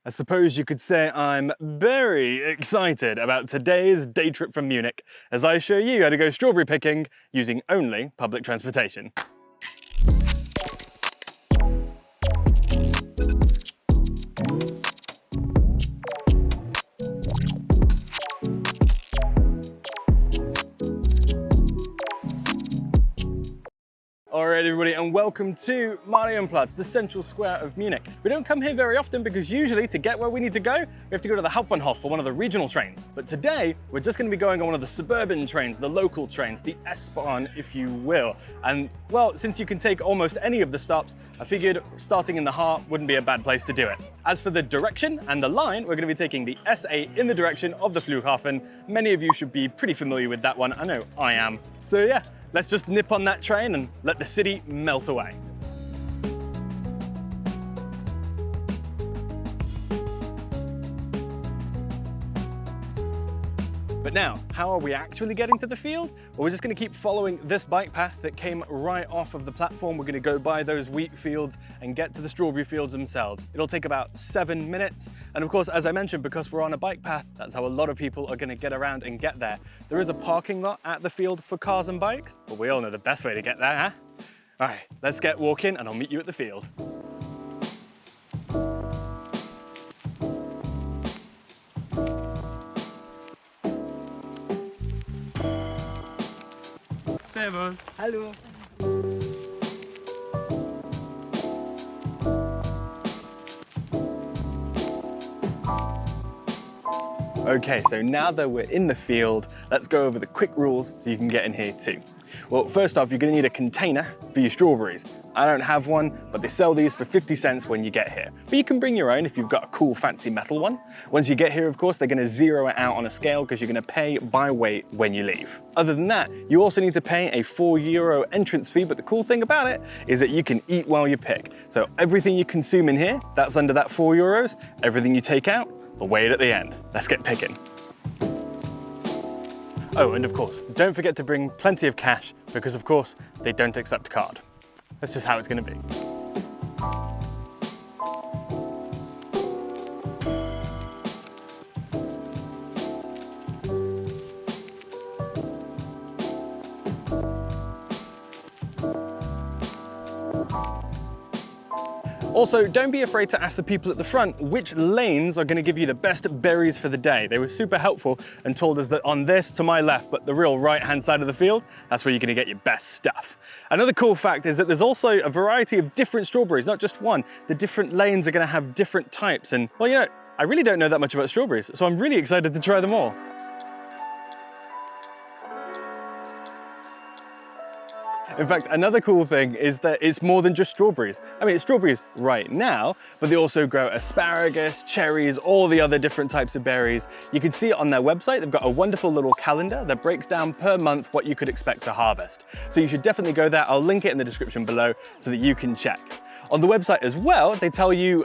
I suppose you could say I'm very excited about today's day trip from Munich as I show you how to go strawberry picking using only public transportation. Alright everybody, and welcome to Marienplatz, the central square of Munich. We don't come here very often because usually to get where we need to go, we have to go to the Hauptbahnhof for one of the regional trains. But today, we're just going to be going on one of the suburban trains, the local trains, the S-Bahn, if you will. And well, since you can take almost any of the stops, I figured starting in the heart wouldn't be a bad place to do it. As for the direction and the line, we're going to be taking the S8 in the direction of the Flughafen. Many of you should be pretty familiar with that one. I know I am. So yeah. Let's just nip on that train and let the city melt away. But now, how are we actually getting to the field? Well, we're just going to keep following this bike path that came right off of the platform. We're going to go by those wheat fields and get to the strawberry fields themselves. It'll take about 7 minutes. And of course, as I mentioned, because we're on a bike path, that's how a lot of people are going to get around and get there. There is a parking lot at the field for cars and bikes, but we all know the best way to get there, huh? All right, let's get walking and I'll meet you at the field. Servus. Hallo. Okay, so now that we're in the field, let's go over the quick rules so you can get in here too. Well, first off, you're going to need a container for your strawberries. I don't have one, but they sell these for 50 cents when you get here. But you can bring your own if you've got a cool fancy metal one. Once you get here, of course, they're going to zero it out on a scale because you're going to pay by weight when you leave. Other than that, you also need to pay a €4 entrance fee, but the cool thing about it is that you can eat while you pick. So everything you consume in here, that's under that €4. Everything you take out, they'll weigh it at the end. Let's get picking. Oh, and of course, don't forget to bring plenty of cash because of course, they don't accept card. That's just how it's going to be. Also, don't be afraid to ask the people at the front which lanes are going to give you the best berries for the day. They were super helpful and told us that on this to my left, but the real right-hand side of the field, that's where you're going to get your best stuff. Another cool fact is that there's also a variety of different strawberries, not just one. The different lanes are going to have different types. And well, you know, I really don't know that much about strawberries, so I'm really excited to try them all. In fact, another cool thing is that it's more than just strawberries. I mean, it's strawberries right now, but they also grow asparagus, cherries, all the other different types of berries. You can see it on their website. They've got a wonderful little calendar that breaks down per month what you could expect to harvest. So you should definitely go there. I'll link it in the description below so that you can check. On the website as well, they tell you,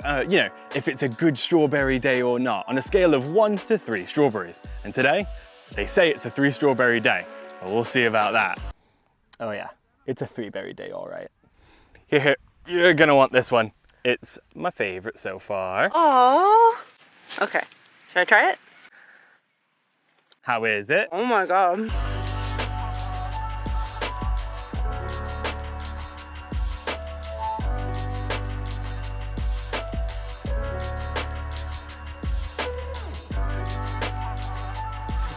if it's a good strawberry day or not, on a scale of 1 to 3 strawberries. And today, they say it's a 3 strawberry day. But we'll see about that. Oh yeah. It's a 3-berry day, all right. Here, you're gonna want this one. It's my favorite so far. Aww. Okay, should I try it? How is it? Oh my God.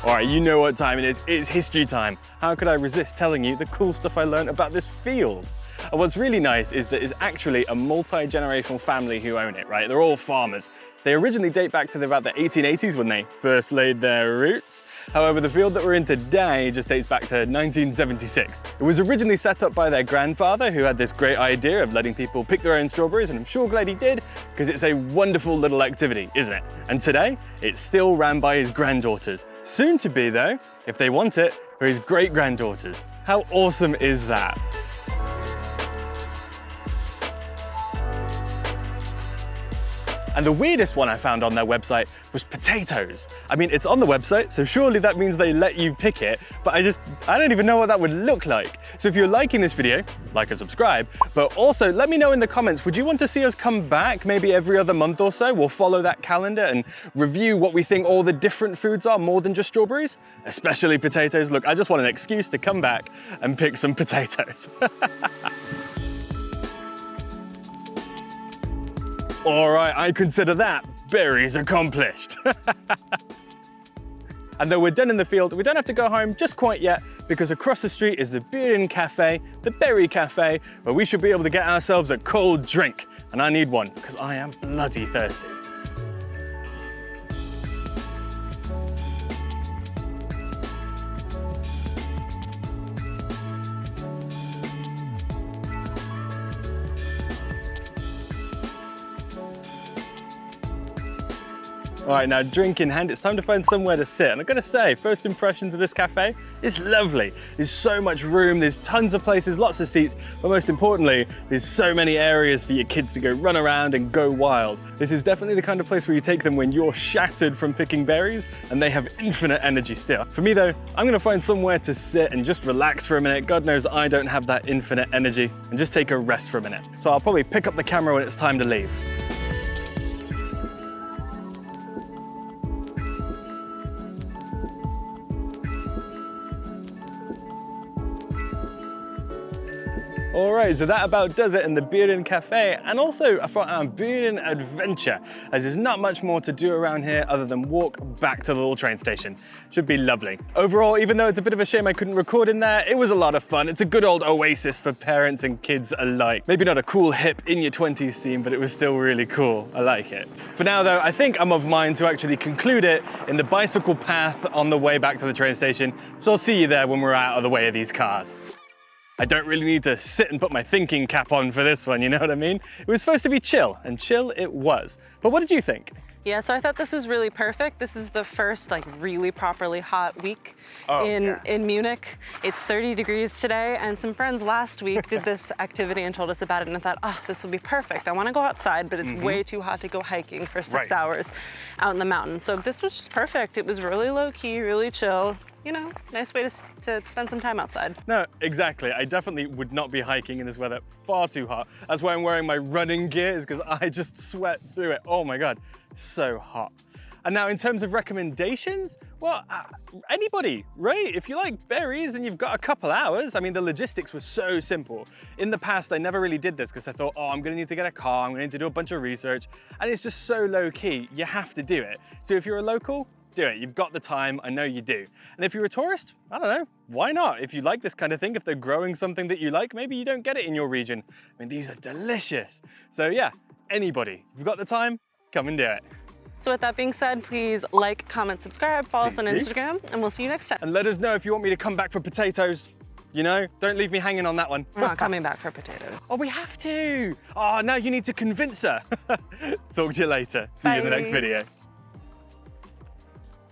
All right, you know what time it is. It's history time. How could I resist telling you the cool stuff I learned about this field? And what's really nice is that it's actually a multi-generational family who own it, right? They're all farmers. They originally date back to about the 1880s when they first laid their roots. However, the field that we're in today just dates back to 1976. It was originally set up by their grandfather who had this great idea of letting people pick their own strawberries, and I'm sure glad he did because it's a wonderful little activity, isn't it? And today, it's still ran by his granddaughters. Soon to be though, if they want it, for his great-granddaughters. How awesome is that? And the weirdest one I found on their website was potatoes. I mean, it's on the website, so surely that means they let you pick it, but I don't even know what that would look like. So if you're liking this video, like and subscribe, but also let me know in the comments, would you want to see us come back maybe every other month or so? We'll follow that calendar and review what we think all the different foods are more than just strawberries, especially potatoes. Look, I just want an excuse to come back and pick some potatoes. All right, I consider that berries accomplished. And though we're done in the field, we don't have to go home just quite yet, because across the street is the Beer Cafe, the Berry Cafe, where we should be able to get ourselves a cold drink. And I need one, because I am bloody thirsty. All right, now drink in hand, it's time to find somewhere to sit. And I've got to say, first impressions of this cafe is lovely. There's so much room, there's tons of places, lots of seats, but most importantly, there's so many areas for your kids to go run around and go wild. This is definitely the kind of place where you take them when you're shattered from picking berries and they have infinite energy still. For me though, I'm gonna find somewhere to sit and just relax for a minute. God knows I don't have that infinite energy, and just take a rest for a minute. So I'll probably pick up the camera when it's time to leave. All right, so that about does it in the Beer Cafe, and also for our Beer adventure, as there's not much more to do around here other than walk back to the little train station. Should be lovely. Overall, even though it's a bit of a shame I couldn't record in there, it was a lot of fun. It's a good old oasis for parents and kids alike. Maybe not a cool, hip, in your 20s scene, but it was still really cool. I like it. For now though, I think I'm of mind to actually conclude it in the bicycle path on the way back to the train station. So I'll see you there when we're out of the way of these cars. I don't really need to sit and put my thinking cap on for this one, you know what I mean? It was supposed to be chill, and chill it was. But what did you think? Yeah, so I thought this was really perfect. This is the first really properly hot week in Munich. It's 30 degrees today, and some friends last week did this activity and told us about it, and I thought, oh, this will be perfect. I want to go outside, but it's way too hot to go hiking for 6 hours out in the mountains. So this was just perfect. It was really low key, really chill. You know, nice way to spend some time outside. No, exactly. I definitely would not be hiking in this weather. Far too hot. That's why I'm wearing my running gear, is because I just sweat through it. Oh my God, so hot. And now in terms of recommendations, well, anybody, right? If you like berries and you've got a couple hours, I mean, the logistics were so simple. In the past, I never really did this because I thought, oh, I'm gonna need to get a car, I'm gonna need to do a bunch of research, and it's just so low key, you have to do it. So if you're a local, do it. You've got the time, I know you do. And if you're a tourist, I don't know, why not? If you like this kind of thing, if they're growing something that you like, maybe you don't get it in your region. I mean, these are delicious. So yeah, anybody, if you've got the time, come and do it. So with that being said, please like, comment, subscribe, follow us on Instagram, and we'll see you next time. And let us know if you want me to come back for potatoes. You know, don't leave me hanging on that one. We're not coming back for potatoes. Oh, we have to. Oh, now you need to convince her. Talk to you later. See you in the next video.